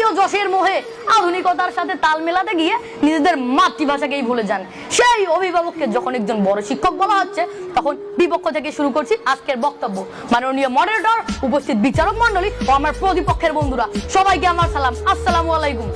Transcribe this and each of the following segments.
স্থানীয় যশের মোহে আধুনিকতার সাথে তাল মেলাতে গিয়ে নিজেদের মাতৃভাষাকেই ভুলে যান। সেই অভিভাবককে যখন একজন বড় শিক্ষক বলা হচ্ছে, তখন বিপক্ষ থেকে শুরু করছি আজকের বক্তব্য। মাননীয় মডারেটর, উপস্থিত বিচারক মন্ডলী ও আমার প্রতিপক্ষের বন্ধুরা, সবাইকে আমার সালাম, আসসালামু আলাইকুম।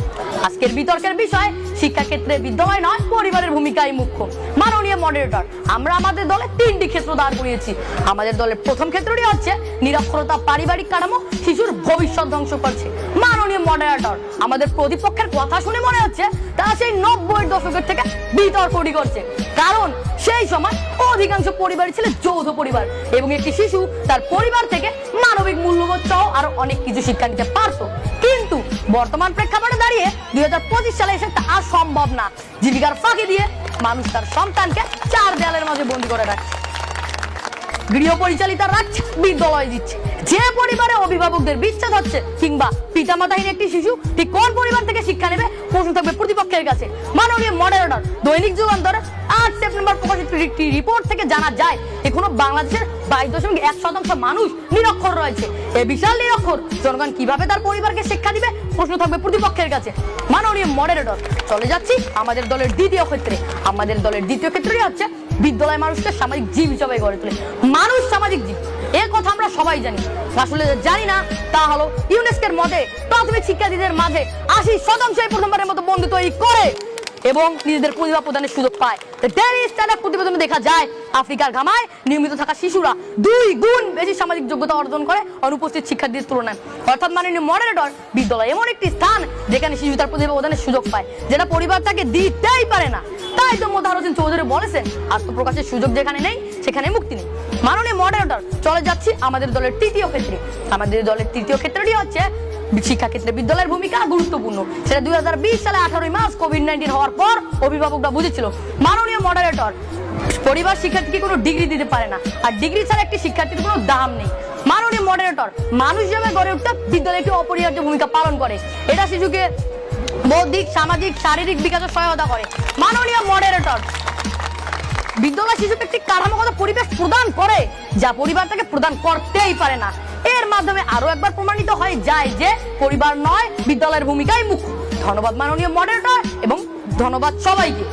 আজকের বিতর্কের বিষয় শিক্ষাক্ষেত্রে বিদ্যালয় নয়, পরিবারের ভূমিকাই মুখ্য। মাননীয় মডারেটর, আমরা আমাদের দলে 3টি ক্ষেত্র দাঁড় করিয়েছি। আমাদের দলের প্রথম ক্ষেত্রটি হচ্ছে নিরক্ষরতা, পারিবারিক কাঠামো শিশুর ভবিষ্যৎ ধ্বংস করছে। মাননীয় মডারেটর, আমাদের প্রতিপক্ষের কথা শুনে মনে হচ্ছে তারা সেই 90-এর দশকের থেকে বিতর্কটি করছে, কারণ সেই সময় অধিকাংশ পরিবারই ছিল যৌথ পরিবার এবং একটি শিশু তার পরিবার থেকে মানবিক মূল্যবোধ সহ আরো অনেক কিছু শিক্ষা নিতে পারত। কিন্তু বর্তমান প্রেক্ষাপটে দাঁড়িয়ে 2025 সালে এসে তা আর সম্ভব না। জীবিকার ফাঁকি দিয়ে মানুষ তার সন্তানকে 4 দেয়ালের মাঝে বন্দী করে রাখছে, গৃহ পরিচালিতা রাখছে, বিদ্যালয় দিচ্ছে। যে পরিবারে অভিভাবকদের বিচ্ছেদ হচ্ছে কিংবা পিতামাতাহীন একটি শিশু ঠিক কোন পরিবার থেকে শিক্ষা নেবে, প্রশ্ন থাকবে প্রতিপক্ষের কাছে। মাননীয় মডারেটর, দৈনিক যুগান্তরে 8 সেপ্টেম্বর প্রকাশিত একটি রিপোর্ট থেকে জানা যায় এখনো বাংলাদেশের 22.1% মানুষ নিরক্ষর রয়েছে। এই বিশাল নিরক্ষর জনগণ কিভাবে তার পরিবারকে শিক্ষা দিবে, প্রশ্ন থাকবে প্রতিপক্ষের কাছে। মাননীয় মডারেটর, চলে যাচ্ছি আমাদের দলের দ্বিতীয় ক্ষেত্রে। আমাদের দলের দ্বিতীয় ক্ষেত্রটি হচ্ছে বিদ্যালয় মানুষকে সামাজিক জীব হিসেবে গড়ে তোলে। মানুষ সামাজিক জীব, এর কথা আমরা সবাই জানি। আসলে জানি না তা হলো ইউনেস্কোর মতে প্রাথমিক শিক্ষার্থীদের মাঝে 80% প্রথমবারের মতো বন্ধু তৈরি করে এবং নিজেদের প্রতিভা প্রদানের সুযোগ পায়। ডেইলি স্ট্যান্ডার্ড প্রতিবেদনে দেখা যায় আফ্রিকার ঘামায় নিয়মিত থাকা শিশুরা 2 গুণ বেশি সামাজিক যোগ্যতা অর্জন করে অনুপস্থিত শিক্ষার্থীদের তুলনায়। অর্থাৎ মাননীয় মডারেটর, বিদ্যালয় এমন একটি স্থান যেখানে শিশু তার প্রতিভা প্রদানের সুযোগ পায়, যেটা পরিবার তাকে দিতেই পারে না। তাই তো মোতাহার হোসেন চৌধুরী বলেছেন, আত্মপ্রকাশের সুযোগ যেখানে নেই সেখানে মুক্তি নেই। মাননীয় মডারেটর, চলে যাচ্ছি আমাদের দলের তৃতীয় ক্ষেত্রে। আমাদের দলের তৃতীয় ক্ষেত্রটি হচ্ছে শিক্ষাক্ষেত্রে বিদ্যালয়ের ভূমিকা গুরুত্বপূর্ণ। সেটা 2020 সালে 18 মার্চ কোভিড-19 হওয়ার পর অভিভাবকরা বুঝেছিল। মাননীয় মডারেটর, পরিবার শিক্ষার্থীকে কোনো ডিগ্রি দিতে পারে না, আর ডিগ্রি ছাড়া একটি শিক্ষার্থীর কোনো দাম নেই। মাননীয় মডারেটর, মানুষ হিসেবে গড়ে উঠতে বিদ্যালয় একটি অপরিহার্য ভূমিকা পালন করে। এটা শিশুকে বৌদ্ধিক, সামাজিক, শারীরিক বিকাশে সহায়তা করে। মাননীয় মডারেটর, বিদ্যালয় শিশুকে একটি কাঠামোগত পরিবেশ প্রদান করে যা পরিবার থেকে প্রদান করতেই পারে না। এর মাধ্যমে আরো একবার প্রমাণিত হয়ে যায় যে পরিবার নয়, বিদ্যালয়ের ভূমিকাই মুখ্য। ধন্যবাদ মাননীয় মডারেটর এবং ধন্যবাদ সবাইকে।